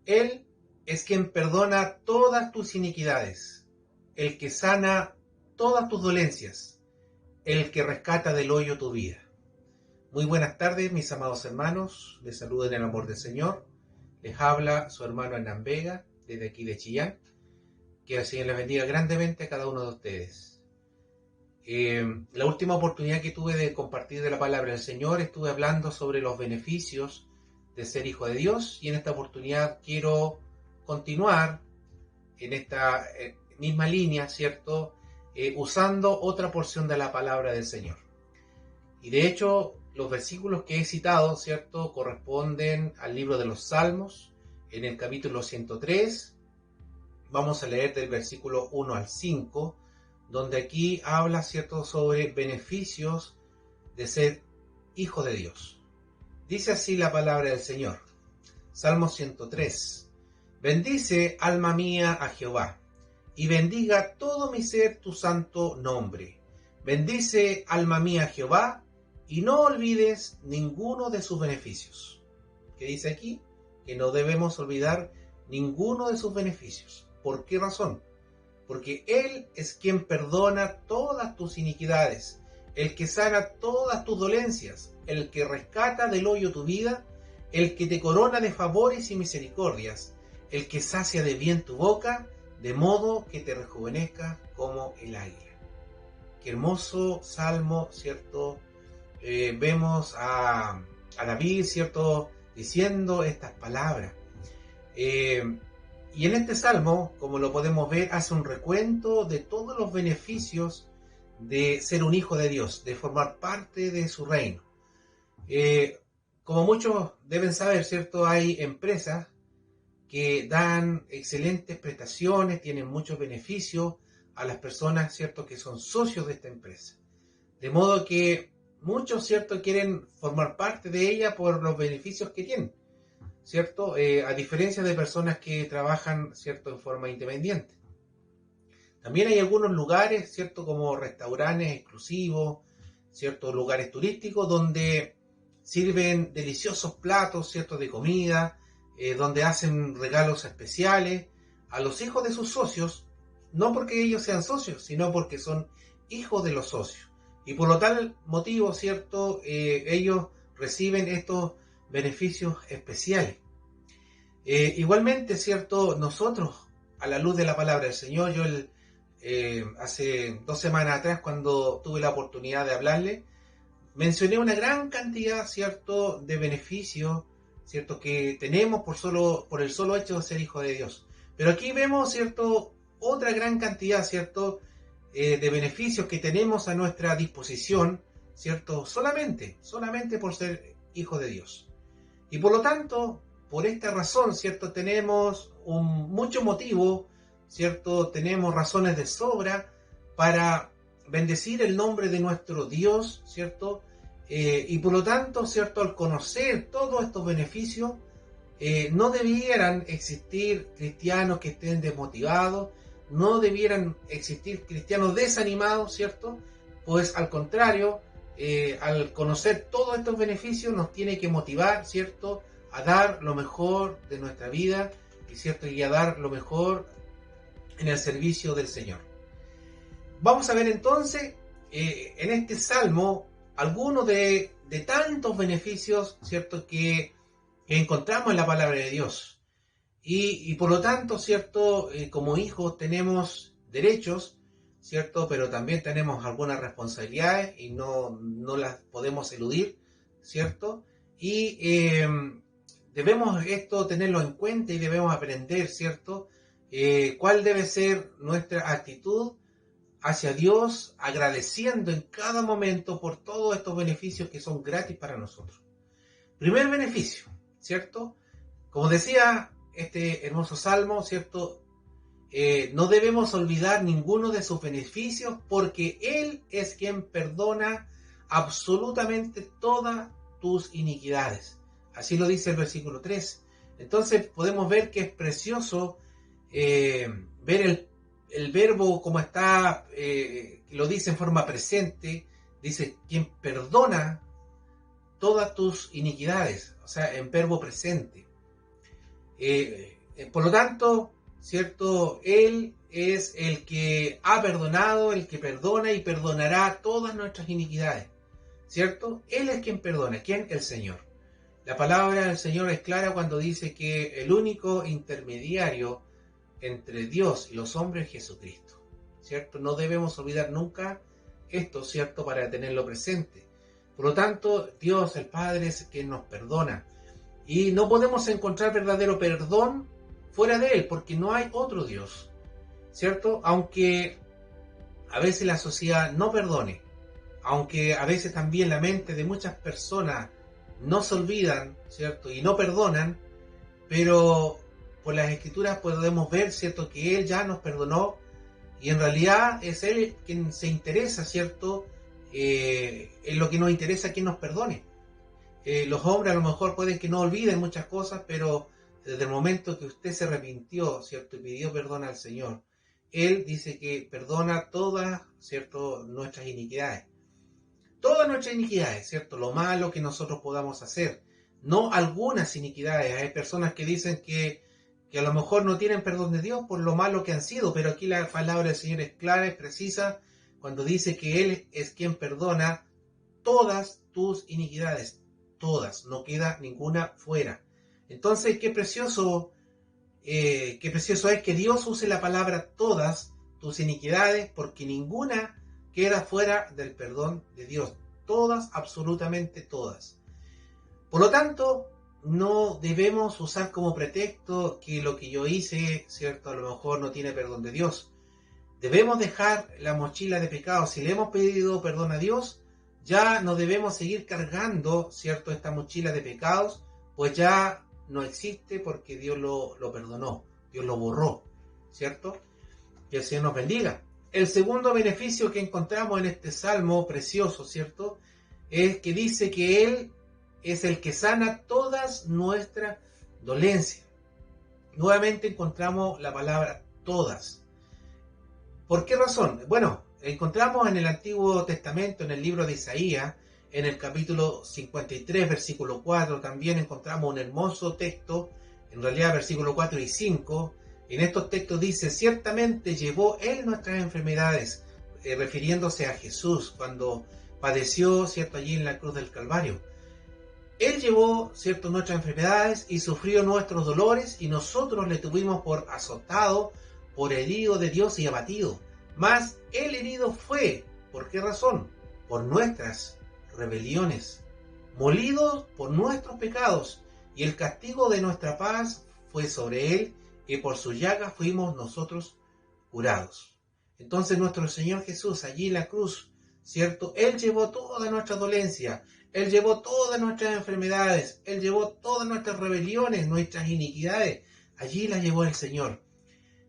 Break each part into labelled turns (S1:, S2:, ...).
S1: Él es quien perdona todas tus iniquidades, el que sana todas tus dolencias, el que rescata del hoyo tu vida. Muy buenas tardes, mis amados hermanos. Les saludo en el amor del Señor. Les habla su hermano Hernán Vega, desde aquí de Chillán. Que el Señor les bendiga grandemente a cada uno de ustedes. La última oportunidad que tuve de compartir de la palabra del Señor, estuve hablando sobre los beneficios de ser hijo de Dios, y en esta oportunidad quiero continuar en esta misma línea, ¿cierto? Usando otra porción de la palabra del Señor. Y de hecho, los versículos que he citado, ¿cierto?, corresponden al libro de los Salmos, en el capítulo 103. Vamos a leer del versículo 1 al 5, donde aquí habla, ¿cierto?, sobre beneficios de ser hijo de Dios. Dice así la palabra del Señor. Salmo 103. Bendice, alma mía, a Jehová, y bendiga todo mi ser tu santo nombre. Bendice, alma mía, a Jehová, y no olvides ninguno de sus beneficios. ¿Qué dice aquí? Que no debemos olvidar ninguno de sus beneficios. ¿Por qué razón? Porque Él es quien perdona todas tus iniquidades, el que sana todas tus dolencias, el que rescata del hoyo tu vida, el que te corona de favores y misericordias, el que sacia de bien tu boca, de modo que te rejuvenezca como el águila. Qué hermoso salmo, ¿cierto? Vemos a David, ¿cierto?, diciendo estas palabras. Y en este salmo, como lo podemos ver, hace un recuento de todos los beneficios de ser un hijo de Dios, de formar parte de su reino. Como muchos deben saber, ¿cierto?, hay empresas que dan excelentes prestaciones, tienen muchos beneficios a las personas, ¿cierto?, que son socios de esta empresa. De modo que muchos, ¿cierto?, quieren formar parte de ella por los beneficios que tienen, ¿cierto? A diferencia de personas que trabajan, ¿cierto?, en forma independiente. También hay algunos lugares, ¿cierto?, como restaurantes exclusivos, ¿cierto?, lugares turísticos donde sirven deliciosos platos, ¿cierto?, de comida, donde hacen regalos especiales a los hijos de sus socios, no porque ellos sean socios, sino porque son hijos de los socios. Y por lo tal motivo, ¿cierto?, ellos reciben estos beneficios especiales. Igualmente, ¿cierto?, nosotros, a la luz de la palabra del Señor, yo hace 2 semanas atrás, cuando tuve la oportunidad de hablarle, mencioné una gran cantidad, ¿cierto?, de beneficios, ¿cierto?, que tenemos por el solo hecho de ser hijo de Dios. Pero aquí vemos, ¿cierto?, otra gran cantidad, ¿cierto?, de beneficios que tenemos a nuestra disposición, ¿cierto?, solamente por ser hijo de Dios. Y por lo tanto, por esta razón, ¿cierto?, tenemos mucho motivo, ¿cierto?, tenemos razones de sobra para bendecir el nombre de nuestro Dios, ¿cierto? Y por lo tanto, ¿cierto?, al conocer todos estos beneficios, no debieran existir cristianos que estén desmotivados, no debieran existir cristianos desanimados, ¿cierto? Pues al contrario, al conocer todos estos beneficios nos tiene que motivar, ¿cierto?, a dar lo mejor de nuestra vida, ¿cierto?, y a dar lo mejor en el servicio del Señor. Vamos a ver entonces en este salmo algunos de tantos beneficios, ¿cierto?, que encontramos en la palabra de Dios. Y por lo tanto, ¿cierto?, como hijos tenemos derechos, ¿cierto?, pero también tenemos algunas responsabilidades y no las podemos eludir, ¿cierto? Y debemos esto tenerlo en cuenta y debemos aprender, ¿cierto?, cuál debe ser nuestra actitud hacia Dios, agradeciendo en cada momento por todos estos beneficios que son gratis para nosotros. Primer beneficio, ¿cierto? Como decía este hermoso salmo, ¿cierto? No debemos olvidar ninguno de sus beneficios porque Él es quien perdona absolutamente todas tus iniquidades. Así lo dice el versículo 3. Entonces podemos ver que es precioso ver el verbo como está, lo dice en forma presente, dice quien perdona todas tus iniquidades, o sea, en verbo presente. Por lo tanto, ¿cierto? Él es el que ha perdonado, el que perdona y perdonará todas nuestras iniquidades, ¿cierto? Él es quien perdona. ¿Quién? El Señor. La palabra del Señor es clara cuando dice que el único intermediario entre Dios y los hombres es Jesucristo, ¿cierto? No debemos olvidar nunca esto, ¿cierto? Para tenerlo presente. Por lo tanto, Dios, el Padre, es quien nos perdona. Y no podemos encontrar verdadero perdón fuera de Él, porque no hay otro Dios, ¿cierto? Aunque a veces la sociedad no perdone, aunque a veces también la mente de muchas personas no se olvidan, ¿cierto? Y no perdonan, pero por las Escrituras podemos ver, ¿cierto? Que Él ya nos perdonó y en realidad es Él quien se interesa, ¿cierto? En lo que nos interesa que nos perdone. Los hombres a lo mejor pueden que no olviden muchas cosas, pero desde el momento que usted se arrepintió, ¿cierto? Y pidió perdón al Señor, Él dice que perdona todas, ¿cierto? Nuestras iniquidades. Todas nuestras iniquidades, ¿cierto? Lo malo que nosotros podamos hacer. No algunas iniquidades. Hay personas que dicen que a lo mejor no tienen perdón de Dios por lo malo que han sido, pero aquí la palabra del Señor es clara, es precisa, cuando dice que Él es quien perdona todas tus iniquidades. Todas, no queda ninguna fuera. Entonces, qué precioso es que Dios use la palabra todas tus iniquidades, porque ninguna queda fuera del perdón de Dios. Todas, absolutamente todas. Por lo tanto, no debemos usar como pretexto que lo que yo hice, ¿cierto? A lo mejor no tiene perdón de Dios. Debemos dejar la mochila de pecado. Si le hemos pedido perdón a Dios, ya no debemos seguir cargando, ¿cierto? Esta mochila de pecados, pues ya no existe porque Dios lo perdonó, Dios lo borró, ¿cierto? Que el Señor nos bendiga. El segundo beneficio que encontramos en este salmo precioso, ¿cierto? Es que dice que Él es el que sana todas nuestras dolencias. Nuevamente encontramos la palabra todas. ¿Por qué razón? Bueno, encontramos en el Antiguo Testamento, en el libro de Isaías, en el capítulo 53, versículo 4, también encontramos un hermoso texto, en realidad versículo 4 y 5. En estos textos dice, ciertamente llevó Él nuestras enfermedades, refiriéndose a Jesús cuando padeció, ¿cierto?, allí en la cruz del Calvario. Él llevó, ¿cierto?, nuestras enfermedades y sufrió nuestros dolores, y nosotros le tuvimos por azotado, por herido de Dios y abatido. Mas el herido fue, ¿por qué razón? Por nuestras rebeliones, molido por nuestros pecados, y el castigo de nuestra paz fue sobre Él, y por su llaga fuimos nosotros curados. Entonces nuestro Señor Jesús, allí en la cruz, ¿cierto? Él llevó toda nuestra dolencia, Él llevó todas nuestras enfermedades, Él llevó todas nuestras rebeliones, nuestras iniquidades, allí las llevó el Señor.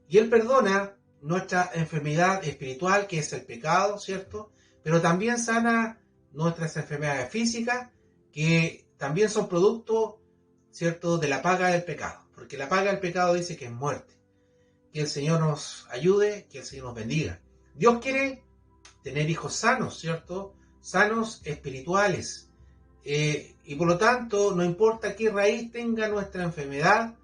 S1: Y Él perdona nuestra enfermedad espiritual, que es el pecado, ¿cierto? Pero también sana nuestras enfermedades físicas, que también son producto, ¿cierto?, de la paga del pecado. Porque la paga del pecado dice que es muerte. Que el Señor nos ayude, que el Señor nos bendiga. Dios quiere tener hijos sanos, ¿cierto? Sanos espirituales. Y por lo tanto, no importa qué raíz tenga nuestra enfermedad,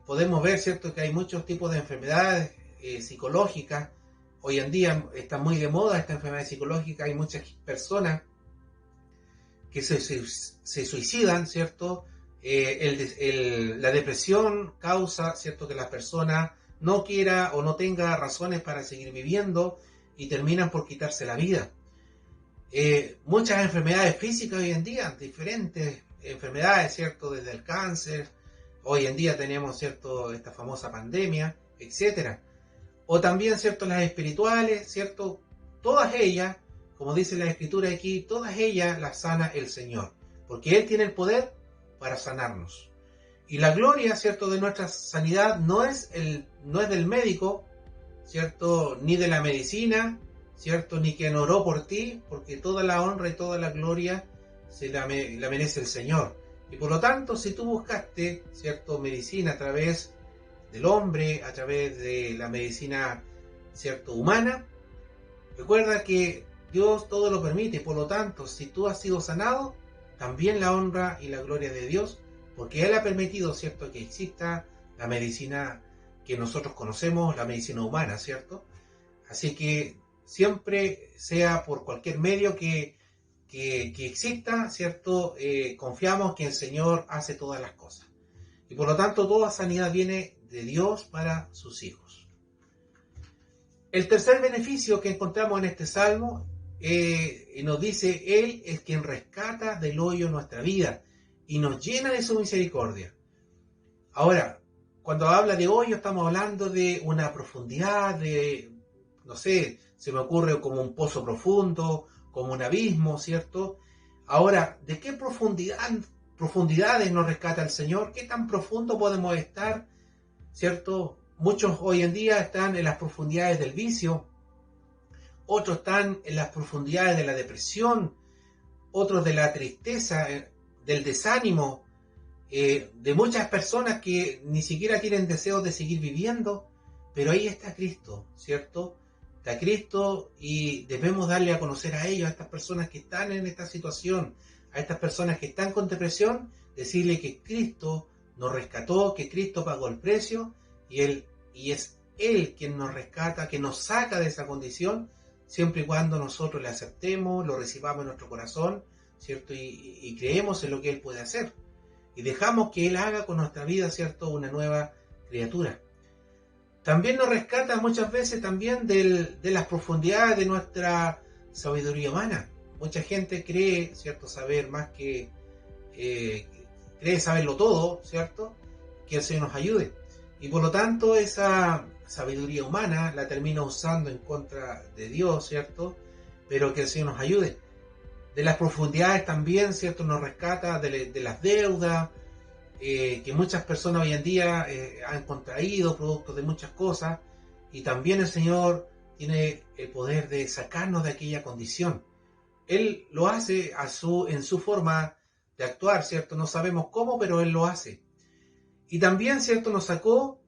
S1: podemos ver, ¿cierto?, que hay muchos tipos de enfermedades psicológicas. Hoy en día está muy de moda esta enfermedad psicológica. Hay muchas personas que se suicidan, ¿cierto? La depresión causa, ¿cierto?, que la persona no quiera o no tenga razones para seguir viviendo y terminan por quitarse la vida. Muchas enfermedades físicas hoy en día, diferentes enfermedades, ¿cierto?, desde el cáncer. Hoy en día tenemos, ¿cierto?, esta famosa pandemia, etcétera. O también, ¿cierto?, las espirituales, ¿cierto? Todas ellas, como dice la Escritura aquí, todas ellas las sana el Señor, porque Él tiene el poder para sanarnos. Y la gloria, ¿cierto?, de nuestra sanidad no es del médico, ¿cierto?, ni de la medicina, ¿cierto?, ni quien oró por ti, porque toda la honra y toda la gloria la merece el Señor. Y por lo tanto, si tú buscaste, ¿cierto?, medicina a través del hombre, a través de la medicina, ¿cierto?, humana, recuerda que Dios todo lo permite. Por lo tanto, si tú has sido sanado, también la honra y la gloria de Dios, porque Él ha permitido, ¿cierto?, que exista la medicina que nosotros conocemos, la medicina humana, ¿cierto? Así que siempre sea por cualquier medio que exista, ¿cierto? Confiamos que el Señor hace todas las cosas. Y por lo tanto, toda sanidad viene de Dios para sus hijos. El tercer beneficio que encontramos en este salmo nos dice, Él es quien rescata del hoyo nuestra vida y nos llena de su misericordia. Ahora, cuando habla de hoyo, estamos hablando de una profundidad, no sé, se me ocurre como un pozo profundo, como un abismo, ¿cierto? Ahora, ¿de qué profundidades nos rescata el Señor? ¿Qué tan profundo podemos estar? ¿Cierto? Muchos hoy en día están en las profundidades del vicio, otros están en las profundidades de la depresión, otros de la tristeza, del desánimo, de muchas personas que ni siquiera tienen deseos de seguir viviendo, pero ahí está Cristo, ¿cierto? Está Cristo y debemos darle a conocer a ellos, a estas personas que están en esta situación, a estas personas que están con depresión, decirle que Cristo nos rescató, que Cristo pagó el precio y es Él quien nos rescata, que nos saca de esa condición, siempre y cuando nosotros le aceptemos, lo recibamos en nuestro corazón, ¿cierto? Y creemos en lo que Él puede hacer. Y dejamos que Él haga con nuestra vida, ¿cierto?, una nueva criatura. También nos rescata muchas veces también de las profundidades de nuestra sabiduría humana. Mucha gente cree, ¿cierto?, saber más que... cree saberlo todo, ¿cierto?, que el Señor nos ayude. Y por lo tanto esa sabiduría humana la termina usando en contra de Dios, ¿cierto?, pero que el Señor nos ayude. De las profundidades también, ¿cierto?, nos rescata de las deudas, que muchas personas hoy en día han contraído producto de muchas cosas, y también el Señor tiene el poder de sacarnos de aquella condición. Él lo hace en su forma de actuar, ¿cierto? No sabemos cómo, pero Él lo hace. Y también, ¿cierto?, nos sacó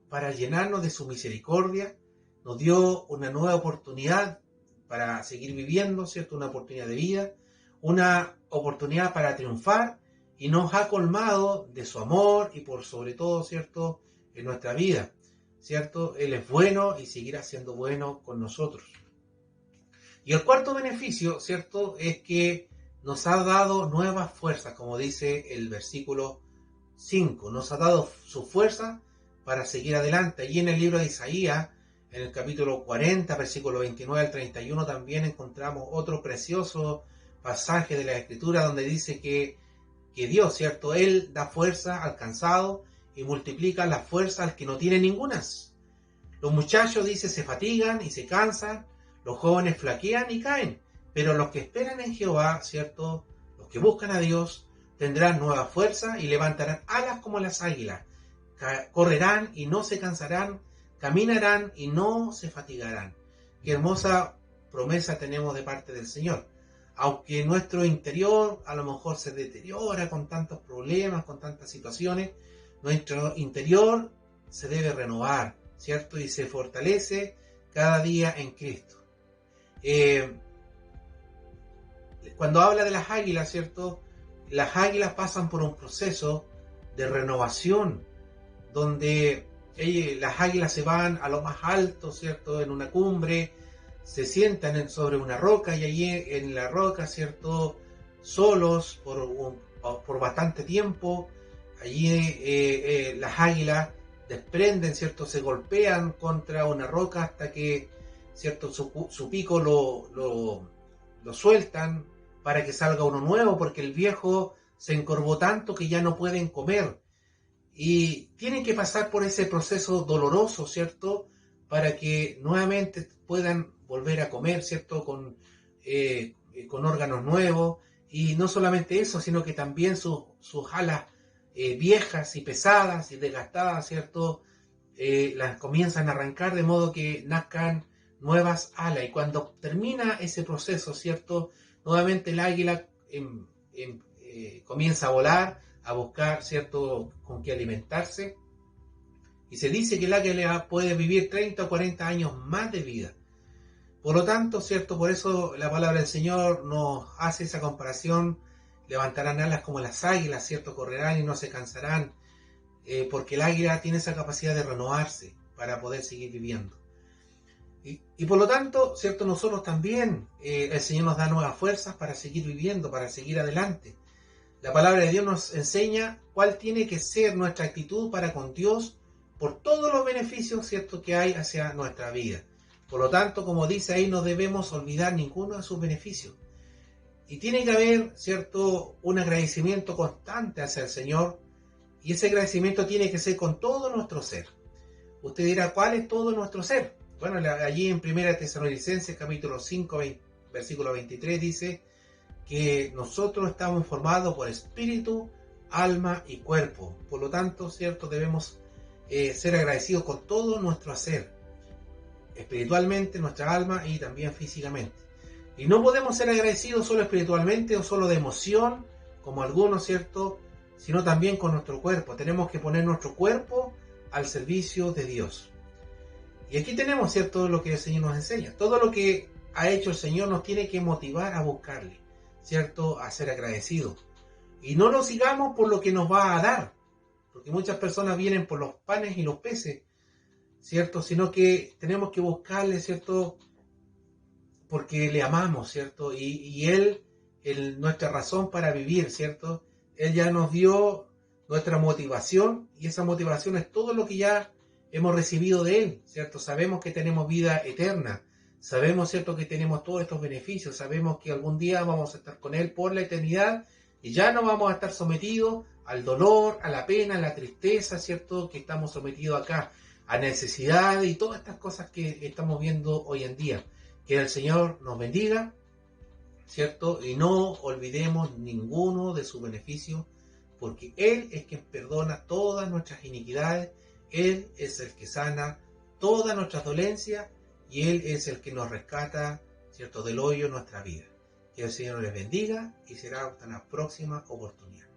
S1: para llenarnos de su misericordia, nos dio una nueva oportunidad para seguir viviendo, ¿cierto? Una oportunidad de vida, una oportunidad para triunfar, y nos ha colmado de su amor y por sobre todo, ¿cierto?, en nuestra vida, ¿cierto? Él es bueno y seguirá siendo bueno con nosotros. Y el cuarto beneficio, ¿cierto?, es que nos ha dado nuevas fuerzas, como dice el versículo 5, nos ha dado su fuerza para seguir adelante. Allí en el libro de Isaías, en el capítulo 40, versículo 29 al 31, también encontramos otro precioso pasaje de la Escritura donde dice que Dios, ¿cierto?, Él da fuerza al cansado y multiplica la fuerza al que no tiene ningunas. Los muchachos, dice, se fatigan y se cansan, los jóvenes flaquean y caen, pero los que esperan en Jehová, ¿cierto?, los que buscan a Dios, tendrán nueva fuerza y levantarán alas como las águilas, correrán y no se cansarán, caminarán y no se fatigarán. Qué hermosa promesa tenemos de parte del Señor. Aunque nuestro interior a lo mejor se deteriora con tantos problemas, con tantas situaciones, nuestro interior se debe renovar, ¿cierto? Y se fortalece cada día en Cristo. Cuando habla de las águilas, ¿cierto?, las águilas pasan por un proceso de renovación, donde las águilas se van a lo más alto, ¿cierto?, en una cumbre, se sientan sobre una roca y allí en la roca, ¿cierto?, solos por bastante tiempo, allí las águilas desprenden, ¿cierto?, se golpean contra una roca hasta que, ¿cierto?, su pico lo sueltan para que salga uno nuevo, porque el viejo se encorvó tanto que ya no pueden comer. Y tienen que pasar por ese proceso doloroso, ¿cierto?, para que nuevamente puedan volver a comer, ¿cierto?, con órganos nuevos. Y no solamente eso, sino que también sus alas viejas y pesadas y desgastadas, ¿cierto?, las comienzan a arrancar de modo que nazcan nuevas alas. Y cuando termina ese proceso, ¿cierto?, nuevamente el águila comienza a volar, a buscar, ¿cierto?, con qué alimentarse. Y se dice que el águila puede vivir 30 o 40 años más de vida. Por lo tanto, ¿cierto?, por eso la palabra del Señor nos hace esa comparación. Levantarán alas como las águilas, ¿cierto?, correrán y no se cansarán. porque el águila tiene esa capacidad de renovarse para poder seguir viviendo. Y por lo tanto, ¿cierto? Nosotros también, el Señor nos da nuevas fuerzas para seguir viviendo, para seguir adelante. La palabra de Dios nos enseña cuál tiene que ser nuestra actitud para con Dios por todos los beneficios, ¿cierto?, que hay hacia nuestra vida. Por lo tanto, como dice ahí, no debemos olvidar ninguno de sus beneficios. Y tiene que haber, ¿cierto?, un agradecimiento constante hacia el Señor, y ese agradecimiento tiene que ser con todo nuestro ser. Usted dirá, ¿cuál es todo nuestro ser? Bueno, allí en 1 Tesalonicenses capítulo 5, versículo 23 dice que nosotros estamos formados por espíritu, alma y cuerpo. Por lo tanto, ¿cierto?, debemos ser agradecidos con todo nuestro ser, espiritualmente, nuestra alma y también físicamente. Y no podemos ser agradecidos solo espiritualmente o solo de emoción, como algunos, ¿cierto?, sino también con nuestro cuerpo. Tenemos que poner nuestro cuerpo al servicio de Dios. Y aquí tenemos, ¿cierto?, lo que el Señor nos enseña. Todo lo que ha hecho el Señor nos tiene que motivar a buscarle, ¿cierto?, a ser agradecidos. Y no lo sigamos por lo que nos va a dar, porque muchas personas vienen por los panes y los peces, ¿cierto?, sino que tenemos que buscarle, ¿cierto?, porque le amamos, ¿cierto? Y Él, nuestra razón para vivir, ¿cierto? Él ya nos dio nuestra motivación, y esa motivación es todo lo que ya hemos recibido de Él, ¿cierto? Sabemos que tenemos vida eterna, sabemos, ¿cierto?, que tenemos todos estos beneficios, sabemos que algún día vamos a estar con Él por la eternidad, y ya no vamos a estar sometidos al dolor, a la pena, a la tristeza, ¿cierto?, que estamos sometidos acá, a necesidad y todas estas cosas que estamos viendo hoy en día. Que el Señor nos bendiga, ¿cierto? Y no olvidemos ninguno de sus beneficios, porque Él es quien perdona todas nuestras iniquidades, Él es el que sana todas nuestras dolencias, y Él es el que nos rescata, ¿cierto?, del hoyo en nuestra vida. Que el Señor les bendiga, y será hasta la próxima oportunidad.